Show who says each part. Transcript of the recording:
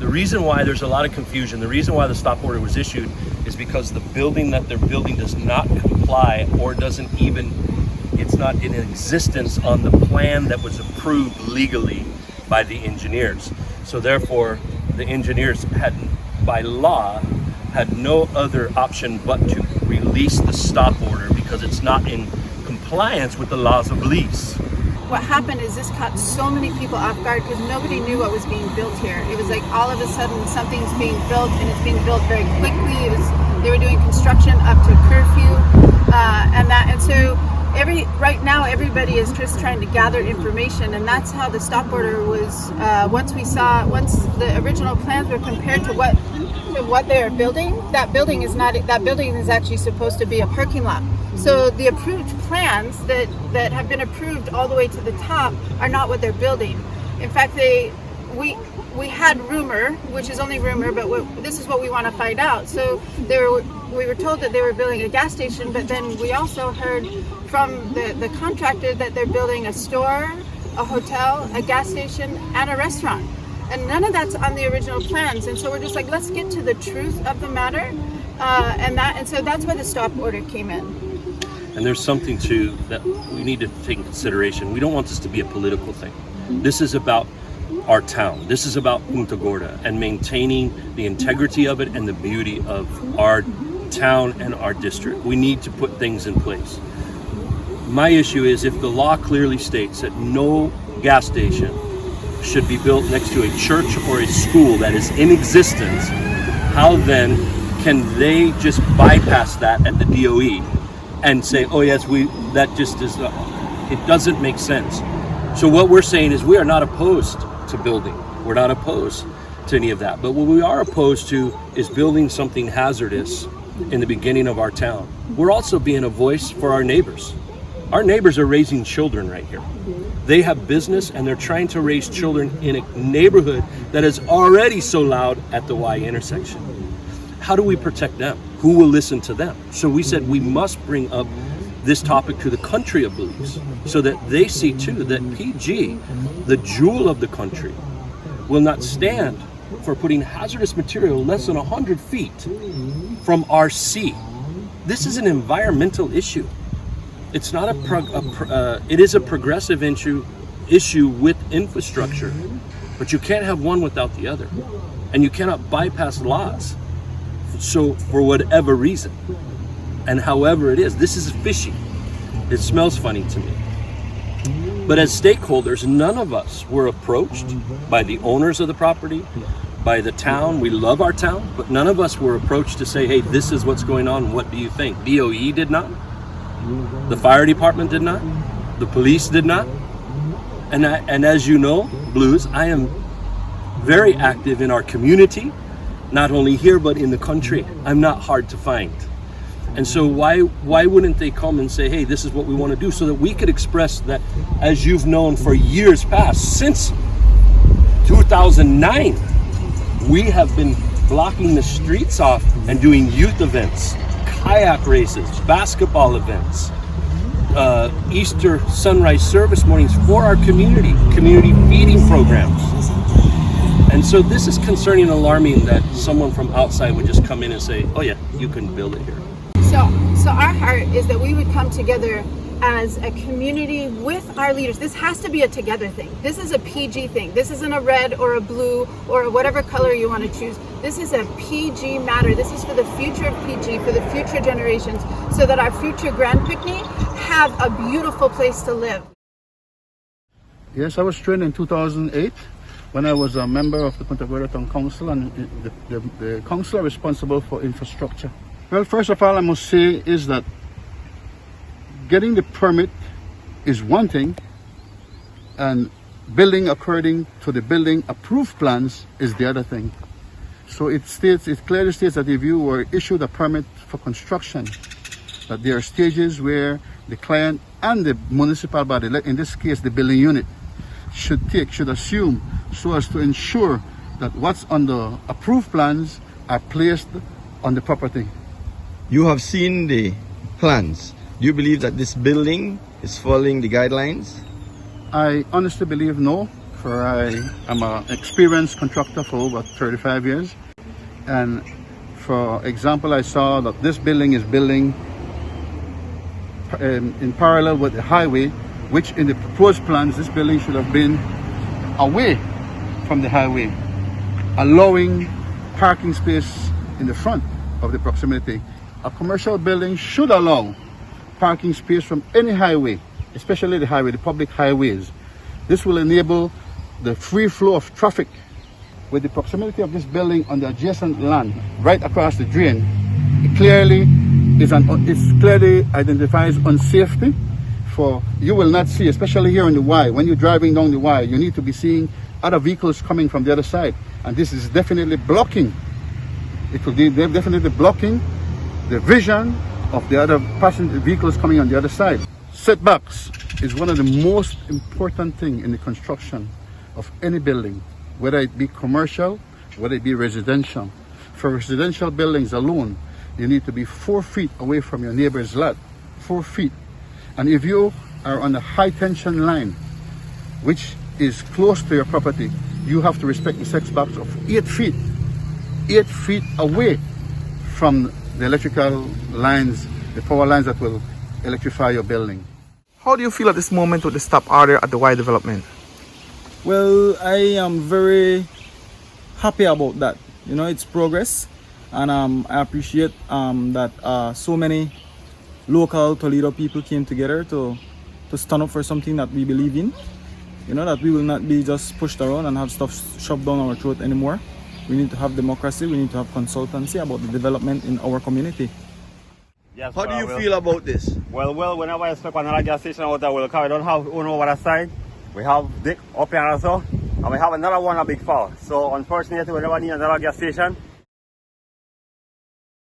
Speaker 1: The reason why there's a lot of confusion, the reason why the stop order was issued is because the building that they're building does not comply, or doesn't even, it's not in existence on the plan that was approved legally by the engineers. So therefore, the engineers had, by law, had no other option but to release the stop order because it's not in compliance with the laws of lease.
Speaker 2: What happened is this caught so many people off guard because nobody knew what was being built here. It was like all of a sudden something's being built, and it's being built very quickly. They were doing construction up to curfew, and so right now everybody is just trying to gather information, and that's how the stop order was. Once the original plans were compared to what they are building, that building is actually supposed to be a parking lot. So the approved plans that have been approved all the way to the top are not what they're building. In fact, we had rumor, which is only rumor, but this is what we want to find out. So we were told that they were building a gas station, but then we also heard from the contractor that they're building a store, a hotel, a gas station, and a restaurant. And none of that's on the original plans. And so we're just like, let's get to the truth of the matter. And so that's why the stop order came in.
Speaker 1: And there's something too that we need to take in consideration. We don't want this to be a political thing. This is about our town. This is about Punta Gorda and maintaining the integrity of it and the beauty of our town and our district. We need to put things in place. My issue is if the law clearly states that no gas station should be built next to a church or a school that is in existence, how then can they just bypass that at the DOE and say, oh yes, that just is, it doesn't make sense. So what we're saying is we are not opposed to building. We're not opposed to any of that. But what we are opposed to is building something hazardous in the beginning of our town. We're also being a voice for our neighbors. Our neighbors are raising children right here. They have business and they're trying to raise children in a neighborhood that is already so loud at the Y intersection. How do we protect them? Who will listen to them? So we said we must bring up this topic to the country of beliefs so that they see too that PG, the jewel of the country, will not stand for putting hazardous material less than 100 feet from our sea. This is an environmental issue. It's not it is a progressive issue with infrastructure, but you can't have one without the other, and you cannot bypass laws. So for whatever reason, and however it is, this is fishy. It smells funny to me. But as stakeholders, none of us were approached by the owners of the property, by the town. We love our town, but none of us were approached to say, hey, this is what's going on. What do you think? DOE did not. The fire department did not. The police did not. And as you know, Blues, I am very active in our community, not only here, but in the country. I'm not hard to find. And so why wouldn't they come and say, hey, this is what we want to do, so that we could express that, as you've known for years past, since 2009, we have been blocking the streets off and doing youth events, kayak races, basketball events, Easter sunrise service mornings for our community feeding programs. And so this is concerning and alarming that someone from outside would just come in and say, oh yeah, you can build it here.
Speaker 2: So our heart is that we would come together as a community with our leaders. This has to be a together thing. This is a PG thing. This isn't a red or a blue or whatever color you want to choose. This is a PG matter. This is for the future of PG, for the future generations, so that our future Grand Picnic have a beautiful place to live.
Speaker 3: Yes, I was trained in 2008 when I was a member of the Punta Gorda Town Council and the council responsible for infrastructure. Well, first of all, I must say is that getting the permit is one thing, and building according to the building approved plans is the other thing. So it clearly states that if you were issued a permit for construction, that there are stages where the client and the municipal body, in this case the building unit, should assume so as to ensure that what's on the approved plans are placed on the property.
Speaker 4: You have seen the plans. Do you believe that this building is following the guidelines?
Speaker 3: I honestly believe no. for I am an experienced contractor for over 35 years. And for example, I saw that this building is building in parallel with the highway, which in the proposed plans, this building should have been away from the highway, allowing parking space in the front of the proximity. A commercial building should allow parking space from any highway, especially the highway, the public highways. This will enable the free flow of traffic. With the proximity of this building on the adjacent land, right across the drain, it clearly identifies unsafety. For you will not see, especially here on the Y, when you're driving down the Y, you need to be seeing other vehicles coming from the other side, and this is definitely blocking. It will be definitely blocking the vision of the other passenger vehicles coming on the other side. Setbacks is one of the most important things in the construction of any building, whether it be commercial, whether it be residential. For residential buildings alone, you need to be 4 feet away from your neighbor's lot, 4 feet. And if you are on a high tension line, which is close to your property, you have to respect the setbacks of 8 feet. 8 feet away from the electrical lines, the power lines that will electrify your building.
Speaker 5: How do you feel at this moment with the stop order at the Y development?
Speaker 6: Well, I am very happy about that. You know, it's progress, and I appreciate that so many local Toledo people came together to stand up for something that we believe in. You know, that we will not be just pushed around and have stuff shoved down our throat anymore. We need to have democracy, we need to have consultancy about the development in our community.
Speaker 4: Yes, how do you feel about this?
Speaker 7: Well, whenever I step on another gas station out there, we don't have one over that side. We have Dick up here also, and we have another one a big fall. So unfortunately, we never need another gas station.